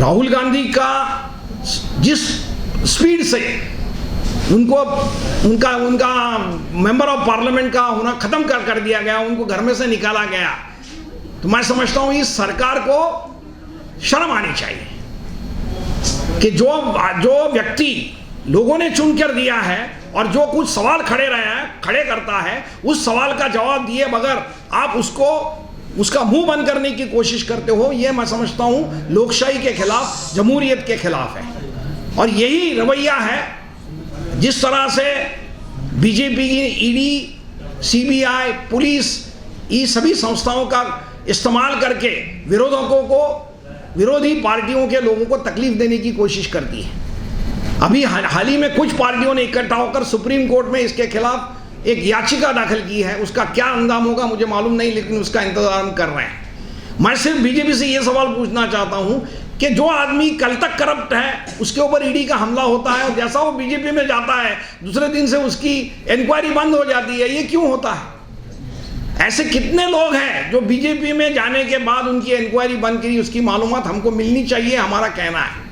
राहुल गांधी का जिस स्पीड से उनको उनका मेंबर ऑफ पार्लियामेंट का होना खत्म कर दिया गया, उनको घर में से निकाला गया, तो मैं समझता हूं इस सरकार को शर्म आनी चाहिए कि जो व्यक्ति लोगों ने चुन कर दिया है और जो कुछ सवाल खड़े करता है, उस सवाल का जवाब दिए बगैर आप उसका मुंह बंद करने की कोशिश करते हो, यह मैं समझता हूं लोकशाही के खिलाफ, जमहूरियत के खिलाफ है। और यही रवैया है जिस तरह से बीजेपी की ईडी, सीबीआई, पुलिस, ये सभी संस्थाओं का इस्तेमाल करके विरोधी पार्टियों के लोगों को तकलीफ देने की कोशिश करती है। अभी हाल ही में कुछ पार्टियों ने इकट्ठा होकर सुप्रीम कोर्ट में इसके खिलाफ एक याचिका दाखिल की है। उसका क्या अंजाम होगा मुझे मालूम नहीं, लेकिन उसका इंतजार हम कर रहे हैं। मैं सिर्फ बीजेपी से यह सवाल पूछना चाहता हूं कि जो आदमी कल तक करप्ट है उसके ऊपर ईडी का हमला होता है और जैसा वो बीजेपी में जाता है दूसरे दिन से उसकी इंक्वायरी बंद हो जाती है, ये क्यों होता है? ऐसे कितने लोग हैं जो बीजेपी में जाने के बाद उनकी इंक्वायरी बंद करी, उसकी मालूमात हमको मिलनी चाहिए, हमारा कहना है।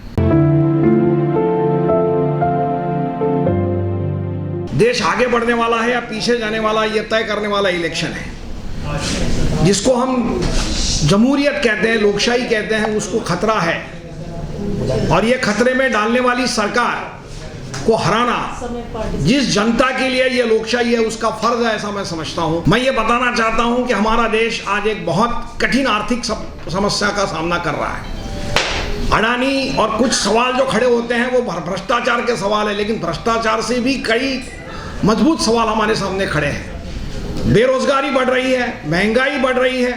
देश आगे बढ़ने वाला है या पीछे जाने वाला है, यह तय करने वाला इलेक्शन है। जिसको हम जमहूरियत कहते हैं, लोकशाही कहते हैं, उसको खतरा है और ये खतरे में डालने वाली सरकार को हराना जिस जनता के लिए ये लोकशाही है उसका फर्ज है, ऐसा मैं समझता हूं। मैं ये बताना चाहता हूं कि हमारा देश आज एक बहुत कठिन आर्थिक समस्या का सामना कर रहा है। अडानी और कुछ सवाल जो खड़े होते हैं वो भ्रष्टाचार के सवाल है, लेकिन भ्रष्टाचार से भी कई मजबूत सवाल हमारे सामने खड़े हैं। बेरोजगारी बढ़ रही है, महंगाई बढ़ रही है,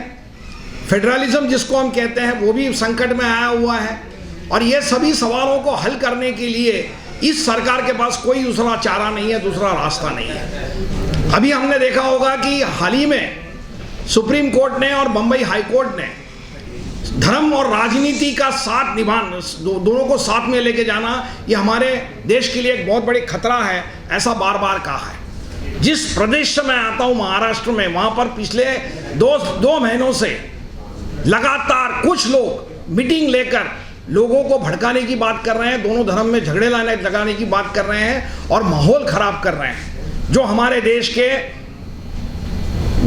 फेडरलिज्म जिसको हम कहते हैं वो भी संकट में आया हुआ है और ये सभी सवालों को हल करने के लिए इस सरकार के पास कोई दूसरा चारा नहीं है, दूसरा रास्ता नहीं है। अभी हमने देखा होगा कि हाल ही में सुप्रीम कोर्ट ने और बंबई हाई कोर्ट ने धर्म और राजनीति का साथ निभाना, दोनों को साथ में लेके जाना, ये हमारे देश के लिए एक बहुत बड़ी खतरा है, ऐसा बार बार कहा है। जिस प्रदेश से मैं आता हूँ महाराष्ट्र में, वहाँ पर पिछले दो महीनों से लगातार कुछ लोग मीटिंग लेकर लोगों को भड़काने की बात कर रहे हैं, दोनों धर्म में झगड़े लगाने की बात कर रहे हैं और माहौल खराब कर रहे हैं, जो हमारे देश के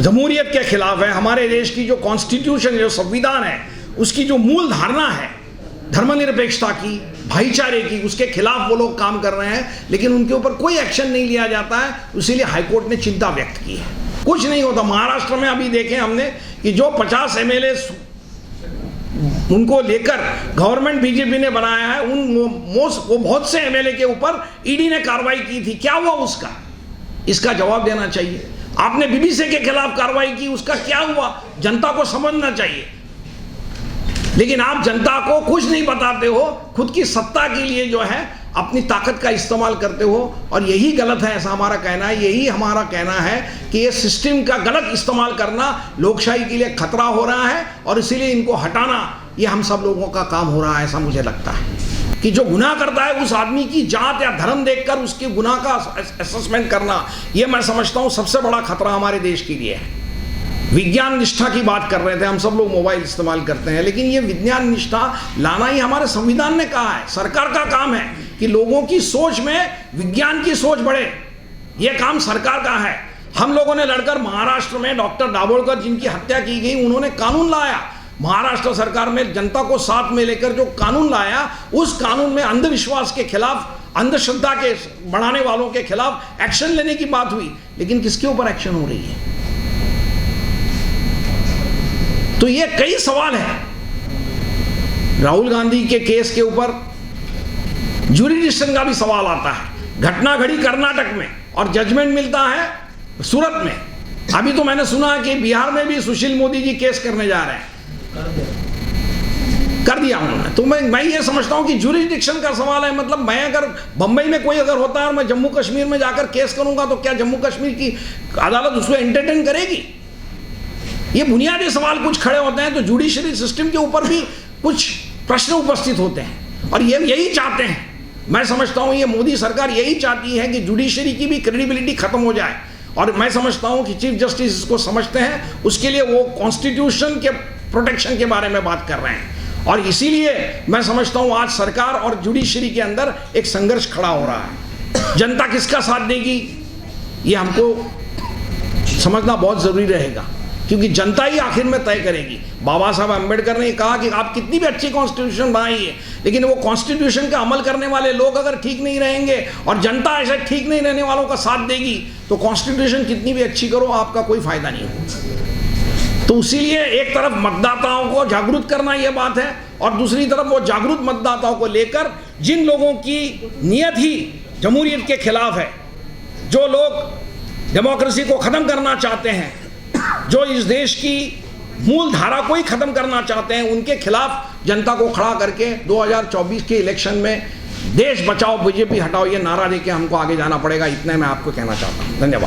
जमहूरियत के खिलाफ है। हमारे देश की जो कॉन्स्टिट्यूशन, जो संविधान है, उसकी जो मूल धारणा है धर्मनिरपेक्षता की, भाईचारे की, उसके खिलाफ वो लोग काम कर रहे हैं, लेकिन उनके ऊपर कोई एक्शन नहीं लिया जाता है। इसीलिए हाईकोर्ट ने चिंता व्यक्त की है। कुछ नहीं होता। महाराष्ट्र में अभी देखें हमने कि जो 50 एमएलए उनको लेकर गवर्नमेंट बीजेपी ने बनाया है, वो बहुत से एमएलए के ऊपर ईडी ने कार्रवाई की थी। क्या हुआ उसका? इसका जवाब देना चाहिए। आपने बीबीसी के खिलाफ कार्रवाई की, उसका क्या हुआ? जनता को समझना चाहिए। लेकिन आप जनता को कुछ नहीं बताते हो, खुद की सत्ता के लिए जो है अपनी ताकत का इस्तेमाल करते हो और यही गलत है, ऐसा हमारा कहना है। यही हमारा कहना है कि ये सिस्टम का गलत इस्तेमाल करना लोकशाही के लिए खतरा हो रहा है और इसीलिए इनको हटाना ये हम सब लोगों का काम हो रहा है। ऐसा मुझे लगता है कि जो गुनाह करता है उस आदमी की जात या धर्म देखकर उसके गुनाह का असेसमेंट करना, ये मैं समझता हूँ सबसे बड़ा खतरा हमारे देश के लिए है। विज्ञान निष्ठा की बात कर रहे थे, हम सब लोग मोबाइल इस्तेमाल करते हैं, लेकिन ये विज्ञान निष्ठा लाना ही हमारे संविधान ने कहा है। सरकार का काम है कि लोगों की सोच में विज्ञान की सोच बढ़े, ये काम सरकार का है। हम लोगों ने लड़कर महाराष्ट्र में डॉक्टर दाभोलकर जिनकी हत्या की गई, उन्होंने कानून लाया। महाराष्ट्र सरकार में जनता को साथ में लेकर जो कानून लाया, उस कानून में अंधविश्वास के खिलाफ, अंधश्रद्धा के बढ़ाने वालों के खिलाफ एक्शन लेने की बात हुई, लेकिन किसके ऊपर एक्शन हो रही है? तो ये कई सवाल हैं। राहुल गांधी के केस के ऊपर ज्यूरिडिक्शन का भी सवाल आता है। घटना घड़ी कर्नाटक में और जजमेंट मिलता है सूरत में। अभी तो मैंने सुना कि बिहार में भी सुशील मोदी जी केस करने जा रहे हैं, कर दिया उन्होंने। तो मैं ये समझता हूं कि ज्यूरिडिक्शन का सवाल है। मतलब मैं अगर बंबई में कोई अगर होता है और मैं जम्मू कश्मीर में जाकर केस करूंगा तो क्या जम्मू कश्मीर की अदालत उसको एंटरटेन करेगी? ये बुनियादी सवाल कुछ खड़े होते हैं, तो जुडिशरी सिस्टम के ऊपर भी कुछ प्रश्न उपस्थित होते हैं और ये यही चाहते हैं। मैं समझता हूं ये मोदी सरकार यही चाहती है कि जुडिशरी की भी क्रेडिबिलिटी खत्म हो जाए और मैं समझता हूं कि चीफ जस्टिस इसको समझते हैं, उसके लिए वो कॉन्स्टिट्यूशन के प्रोटेक्शन के बारे में बात कर रहे हैं और इसीलिए मैं समझता हूं आज सरकार और जुडिशरी के अंदर एक संघर्ष खड़ा हो रहा है। जनता किसका साथ देगी ये हमको समझना बहुत जरूरी रहेगा, क्योंकि जनता ही आखिर में तय करेगी। बाबा साहब अम्बेडकर ने कहा कि आप कितनी भी अच्छी कॉन्स्टिट्यूशन बनाइए, लेकिन वो कॉन्स्टिट्यूशन का अमल करने वाले लोग अगर ठीक नहीं रहेंगे और जनता ऐसे ठीक नहीं रहने वालों का साथ देगी तो कॉन्स्टिट्यूशन कितनी भी अच्छी करो आपका कोई फायदा नहीं होगा। तो इसीलिए एक तरफ मतदाताओं को जागरूक करना यह बात है, और दूसरी तरफ वो जागरूक मतदाताओं को लेकर जिन लोगों की नीयत ही जमहूरियत के खिलाफ है, जो लोग डेमोक्रेसी को ख़त्म करना चाहते हैं, जो इस देश की मूल धारा को ही ख़त्म करना चाहते हैं, उनके खिलाफ जनता को खड़ा करके 2024 के इलेक्शन में देश बचाओ बीजेपी हटाओ ये नारा लेके हमको आगे जाना पड़ेगा। इतने मैं आपको कहना चाहता हूँ। धन्यवाद।